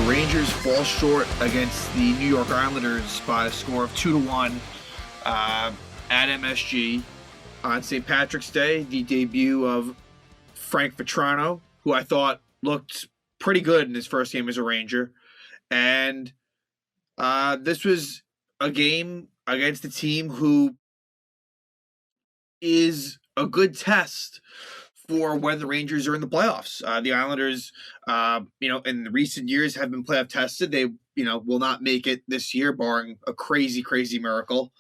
Rangers fall short against the New York Islanders by a score of 2-1 at MSG on St. Patrick's Day. The debut of Frank Vatrano, who I thought looked pretty good in his first game as a Ranger. And this was a game against a team who is a good test for when the Rangers are in the playoffs. The Islanders, in the recent years have been playoff tested. They, will not make it this year, barring a crazy, crazy miracle,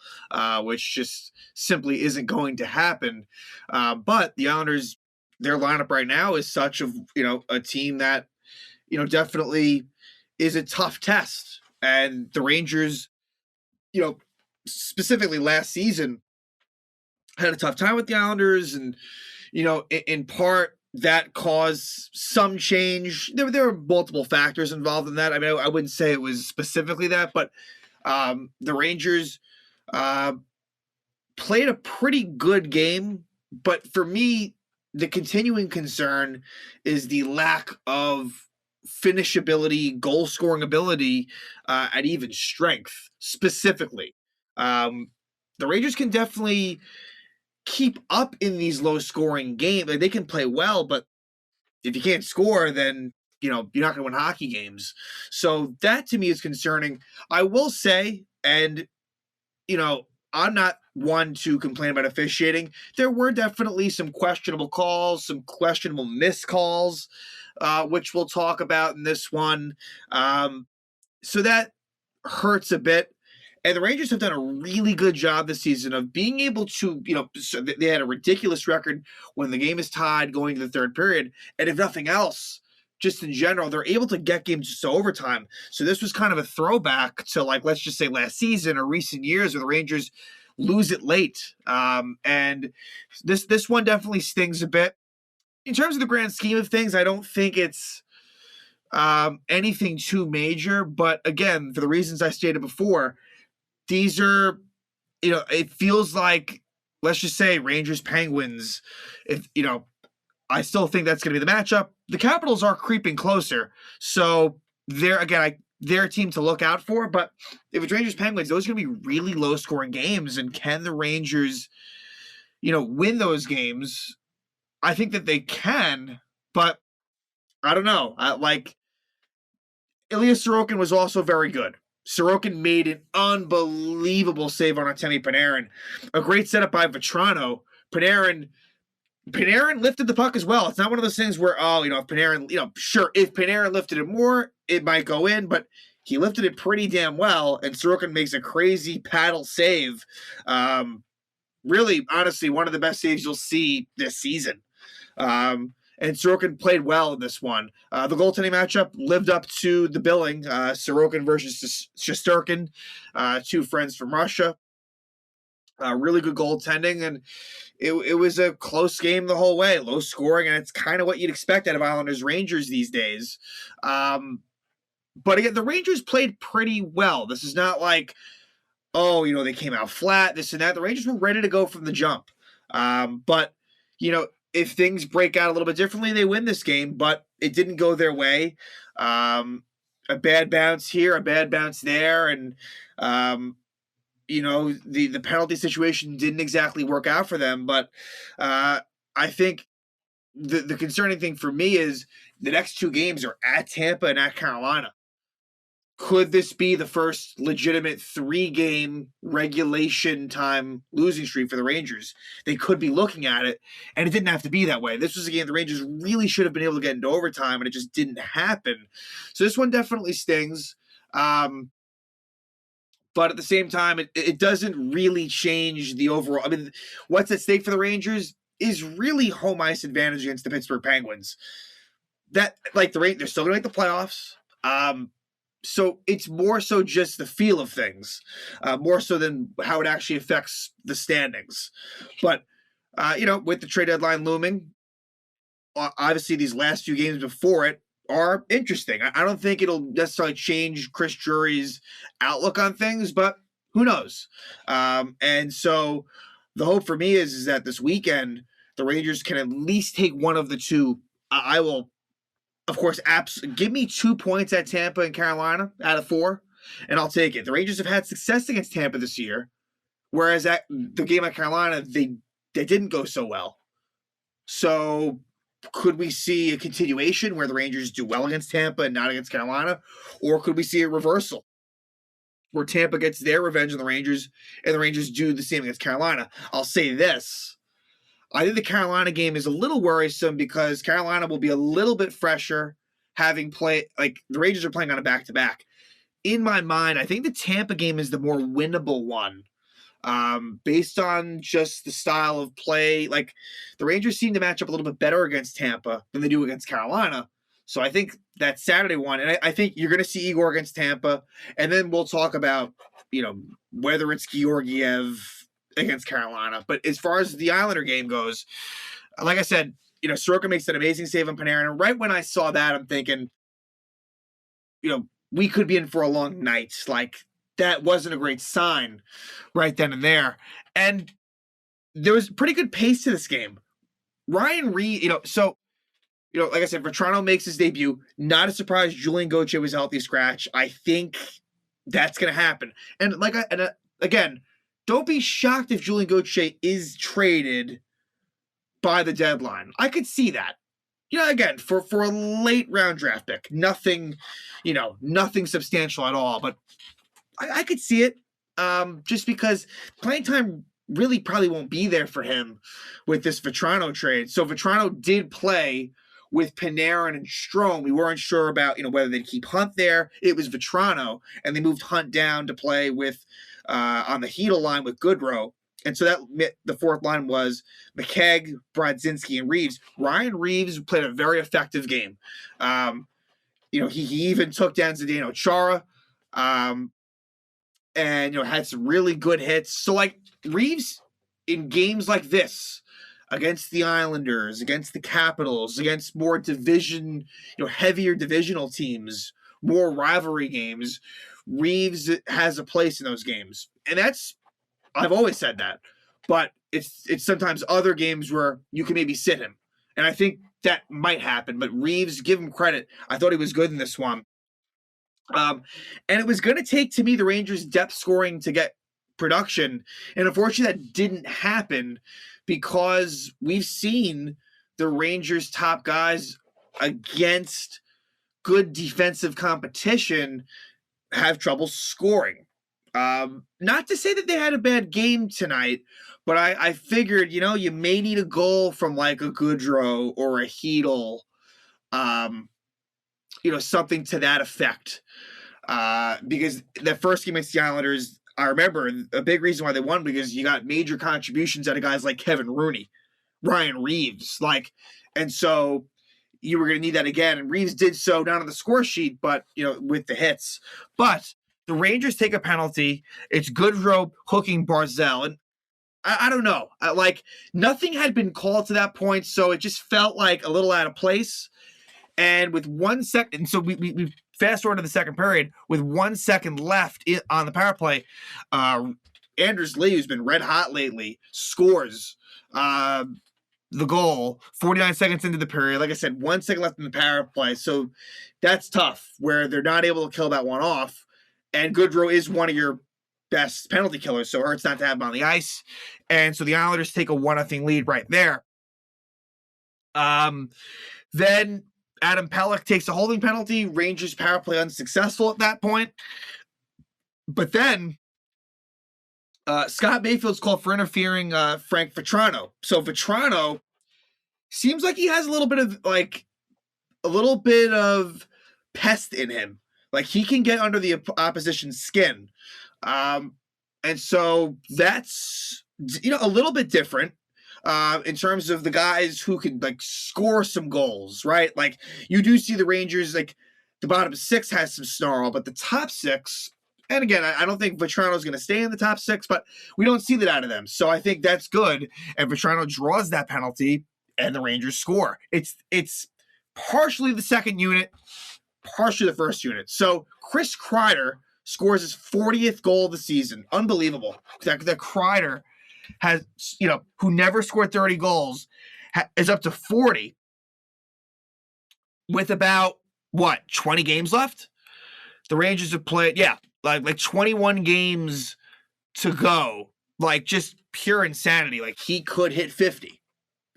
which just simply isn't going to happen. But the Islanders, their lineup right now is such of, a team that, definitely is a tough test. And the Rangers, specifically last season, had a tough time with the Islanders, and in part that caused some change. There were multiple factors involved in that. I mean, I wouldn't say it was specifically that, but the Rangers played a pretty good game. But for me, the continuing concern is the lack of finishability, goal scoring ability at even strength specifically. The Rangers can definitely keep up in these low scoring games. Like, they can play well, but if you can't score, then you're not going to win hockey games. So that to me is concerning. I will say, and I'm not one to complain about officiating. There were definitely some questionable calls, some questionable missed calls, which we'll talk about in this one. So that hurts a bit. And the Rangers have done a really good job this season of being able to, they had a ridiculous record when the game is tied going to the third period. And if nothing else, just in general, they're able to get games just to overtime. So this was kind of a throwback to, let's just say last season or recent years where the Rangers lose it late. And this one definitely stings a bit. In terms of the grand scheme of things, I don't think it's anything too major. But again, for the reasons I stated before, these are, it feels like, let's just say Rangers Penguins. If I still think that's going to be the matchup. The Capitals are creeping closer, so they're a team to look out for. But if it's Rangers Penguins, those are going to be really low scoring games. And can the Rangers, win those games? I think that they can, but I don't know. Ilya Sorokin was also very good. Sorokin made an unbelievable save on Artemi Panarin. A great setup by Vatrano. Panarin lifted the puck as well. It's not one of those things where, if Panarin, sure, if Panarin lifted it more, it might go in, but he lifted it pretty damn well, and Sorokin makes a crazy paddle save. Really, honestly, one of the best saves you'll see this season. And Sorokin played well in this one. The goaltending matchup lived up to the billing. Sorokin versus Shesterkin, two friends from Russia. Really good goaltending, and it was a close game the whole way. Low scoring, and it's kind of what you'd expect out of Islanders Rangers these days. But again, the Rangers played pretty well. This is not like, they came out flat, this and that. The Rangers were ready to go from the jump. But, if things break out a little bit differently, they win this game, but it didn't go their way. A bad bounce here, a bad bounce there, and the penalty situation didn't exactly work out for them. But I think the concerning thing for me is the next two games are at Tampa and at Carolina. Could this be the first legitimate 3-game regulation time losing streak for the Rangers? They could be looking at it, and it didn't have to be that way. This was a game the Rangers really should have been able to get into overtime, and it just didn't happen. So this one definitely stings. But at the same time, it doesn't really change the overall. I mean, what's at stake for the Rangers is really home ice advantage against the Pittsburgh Penguins. That, they're still going to make the playoffs. So it's more so just the feel of things, more so than how it actually affects the standings. But, with the trade deadline looming, obviously these last few games before it are interesting. I don't think it'll necessarily change Chris Drury's outlook on things, but who knows? And so the hope for me is that this weekend, the Rangers can at least take one of the two. I will of course, give me 2 points at Tampa and Carolina out of 4, and I'll take it. The Rangers have had success against Tampa this year, whereas at the game at Carolina, they didn't go so well. So could we see a continuation where the Rangers do well against Tampa and not against Carolina? Or could we see a reversal where Tampa gets their revenge on the Rangers and the Rangers do the same against Carolina? I'll say this. I think the Carolina game is a little worrisome because Carolina will be a little bit fresher having played, like the Rangers are playing on a back-to-back. In my mind, I think the Tampa game is the more winnable one. Based on just the style of play, like the Rangers seem to match up a little bit better against Tampa than they do against Carolina. So I think that Saturday one, and I think you're going to see Igor against Tampa, and then we'll talk about, whether it's Georgiev against Carolina. But as far as the Islander game goes, like I said, Sorokin makes an amazing save on Panarin. And right when I saw that, I'm thinking, we could be in for a long night. Like, that wasn't a great sign right then and there. And there was pretty good pace to this game. Ryan Reed, like I said, Vatrano makes his debut. Not a surprise Julian Gauthier was a healthy scratch. I think that's going to happen. And again, don't be shocked if Julian Gauthier is traded by the deadline. I could see that. Again, for a late round draft pick. Nothing substantial at all. But I could see it, just because playing time really probably won't be there for him with this Vatrano trade. So Vatrano did play with Panarin and Strome. We weren't sure about whether they'd keep Hunt there. It was Vatrano, and they moved Hunt down to play with on the Hedl line with Goodrow. And so that the fourth line was McKegg, Brodzinski, and Reeves. Ryan Reeves played a very effective game. He even took down Zdeno Chara. And had some really good hits. So like Reeves in games like this against the Islanders, against the Capitals, against more heavier divisional teams, more rivalry games, Reeves has a place in those games. And I've always said that. But it's sometimes other games where you can maybe sit him. And I think that might happen. But Reeves, give him credit. I thought he was good in this one. And it was going to take, to me, the Rangers' depth scoring to get production. And unfortunately, that didn't happen because we've seen the Rangers' top guys against good defensive competition have trouble scoring. Not to say that they had a bad game tonight, but I figured, you may need a goal from like a Goodrow or a Hedl, something to that effect. Because the first game against the Islanders, I remember a big reason why they won because you got major contributions out of guys like Kevin Rooney, Ryan Reeves, and so you were going to need that again. And Reeves did so down on the score sheet, but with the hits. But the Rangers take a penalty. It's Goodrow hooking Barzal, and I don't know. Nothing had been called to that point, so it just felt like a little out of place. And with 1 second, so we fast forward to the second period with 1 second left on the power play. Anders Lee, who's been red hot lately, scores the goal 49 seconds into the period. Like I said, 1 second left in the power play. So that's tough where they're not able to kill that one off. And Goodrow is one of your best penalty killers, so it hurts not to have him on the ice. And so the Islanders take a 1-0 lead right there. Then Adam Pelech takes a holding penalty. Rangers power play unsuccessful at that point. But then Scott Mayfield's called for interfering Frank Vatrano. So Vatrano seems like he has a little bit of pest in him. Like he can get under the opposition's skin. And so that's a little bit different. In terms of the guys who can score some goals, right? Like you do see the Rangers, the bottom six has some snarl, but the top six, and again, I don't think Vatrano's going to stay in the top six, but we don't see that out of them. So I think that's good. And Vatrano draws that penalty and the Rangers score. It's partially the second unit, partially the first unit. So Chris Kreider scores his 40th goal of the season. Unbelievable. That Kreider has, who never scored 30 goals, is up to 40. with about, 20 games left? The Rangers have played, like 21 games to go. Like, just pure insanity. Like, he could hit 50.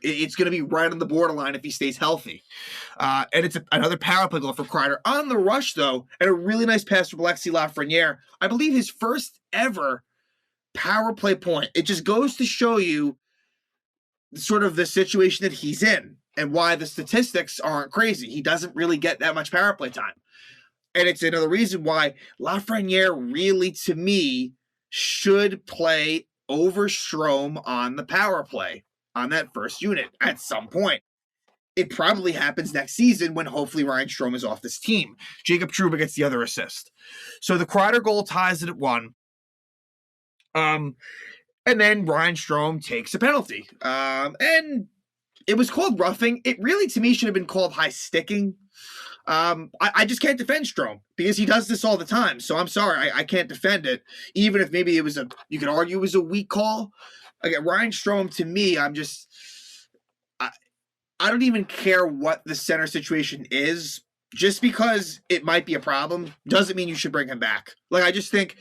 It's going to be right on the borderline if he stays healthy. And it's another power play goal for Kreider. On the rush, though, and a really nice pass from Alexis Lafreniere. I believe his first ever power play point. It just goes to show you sort of the situation that he's in and why the statistics aren't crazy. He doesn't really get that much power play time. And it's another reason why Lafreniere really, to me, should play over Strome on the power play on that first unit at some point. It probably happens next season when hopefully Ryan Strome is off this team. Jacob Trouba gets the other assist. So the Kreider goal ties it at 1. And then Ryan Strome takes a penalty. And it was called roughing. It really, to me, should have been called high sticking. I just can't defend Strome because he does this all the time. So I'm sorry, I can't defend it. Even if maybe it was you could argue it was a weak call. Again, Ryan Strome, to me, I don't even care what the center situation is. Just because it might be a problem doesn't mean you should bring him back. Like, I just think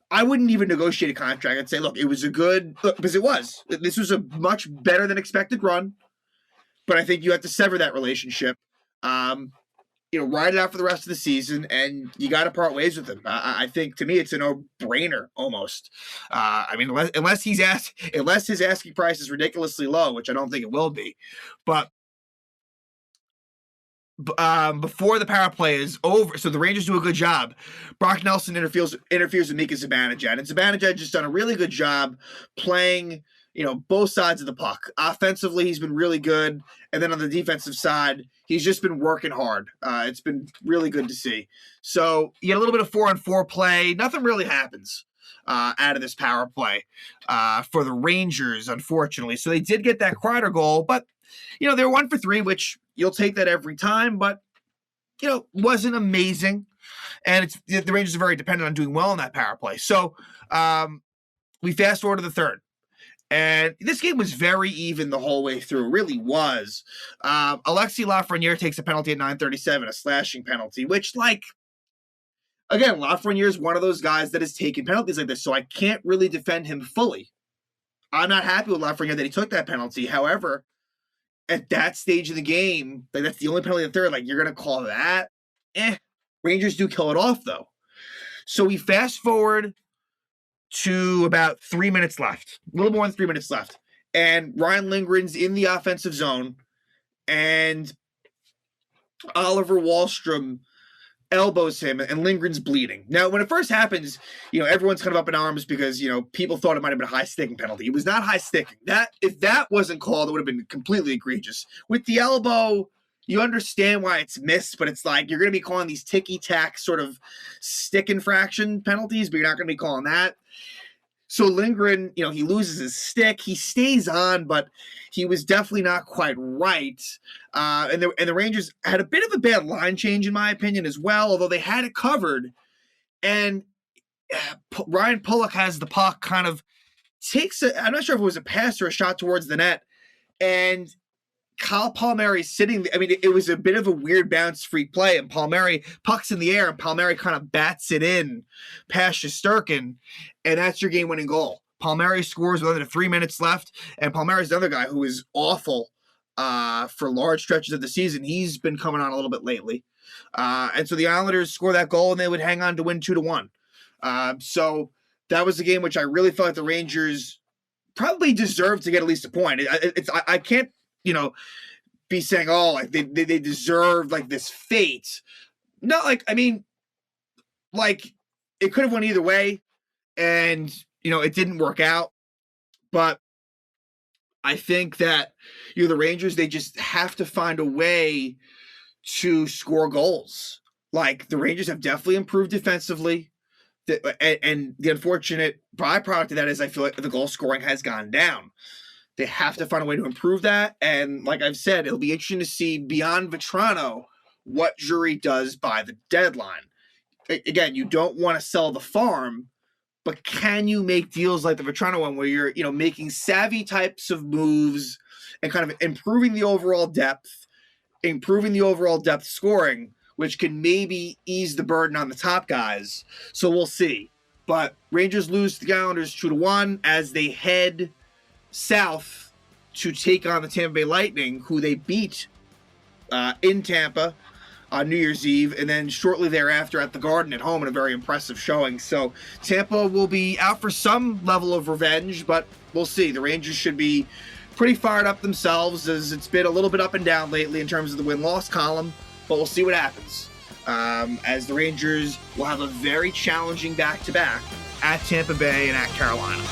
I wouldn't even negotiate a contract. I'd say, look, it was because it was. This was a much better than expected run, but I think you have to sever that relationship. Ride it out for the rest of the season, and you got to part ways with him. I think, to me, it's a no-brainer almost. Unless his asking price is ridiculously low, which I don't think it will be, but. Before the power play is over, so the Rangers do a good job. Brock Nelson interferes with Mika Zibanejad, and Zibanejad just done a really good job playing, both sides of the puck. Offensively, he's been really good, and then on the defensive side, he's just been working hard. It's been really good to see. So you get a little bit of 4-on-4 play. Nothing really happens out of this power play for the Rangers, unfortunately. So they did get that Kreider goal, but they're 1 for 3, which you'll take that every time, but, wasn't amazing. And the Rangers are very dependent on doing well in that power play. So we fast forward to the third. And this game was very even the whole way through. It really was. Alexis Lafreniere takes a penalty at 9:37, a slashing penalty, which, again, Lafreniere is one of those guys that has taken penalties like this, so I can't really defend him fully. I'm not happy with Lafreniere that he took that penalty. However, at that stage of the game, that's the only penalty in the third. You're going to call that? Rangers do kill it off, though. So we fast forward to about 3 minutes left. A little more than 3 minutes left. And Ryan Lindgren's in the offensive zone. And Oliver Wahlstrom elbows him, and Lindgren's bleeding. Now, when it first happens, everyone's kind of up in arms because, people thought it might have been a high-sticking penalty. It was not high-sticking. If that wasn't called, it would have been completely egregious. With the elbow, you understand why it's missed, but it's like you're going to be calling these ticky-tack sort of stick infraction penalties, but you're not going to be calling that. So Lindgren, he loses his stick. He stays on, but he was definitely not quite right. And the Rangers had a bit of a bad line change, in my opinion, as well, although they had it covered. And Ryan Pulock has the puck, kind of I'm not sure if it was a pass or a shot towards the net. And Kyle Palmieri's sitting there. It was a bit of a weird bounce freak play, and puck's in the air, and Palmieri kind of bats it in past Sorokin, and that's your game-winning goal. Palmieri scores with under 3 minutes left, and Palmieri's another guy who is awful for large stretches of the season. He's been coming on a little bit lately. And so the Islanders score that goal, and they would hang on to win 2-1. So that was a game which I really felt like the Rangers probably deserved to get at least a point. I can't, be saying, they deserve this fate. No, it could have went either way, and it didn't work out. But I think that the Rangers, they just have to find a way to score goals. The Rangers have definitely improved defensively, and the unfortunate byproduct of that is I feel like the goal scoring has gone down. They have to find a way to improve that. And like I've said, it'll be interesting to see beyond Vatrano what Drury does by the deadline. Again, you don't want to sell the farm, but can you make deals like the Vatrano one where you're, making savvy types of moves and kind of improving the overall depth improving the overall depth scoring, which can maybe ease the burden on the top guys. So we'll see. But Rangers lose to the Islanders 2-1 as they head south to take on the Tampa Bay Lightning, who they beat in Tampa on New Year's Eve, and then shortly thereafter at the Garden at home in a very impressive showing. So Tampa will be out for some level of revenge, but we'll see. The Rangers should be pretty fired up themselves, as it's been a little bit up and down lately in terms of the win-loss column, but we'll see what happens. As the Rangers will have a very challenging back-to-back at Tampa Bay and at Carolina.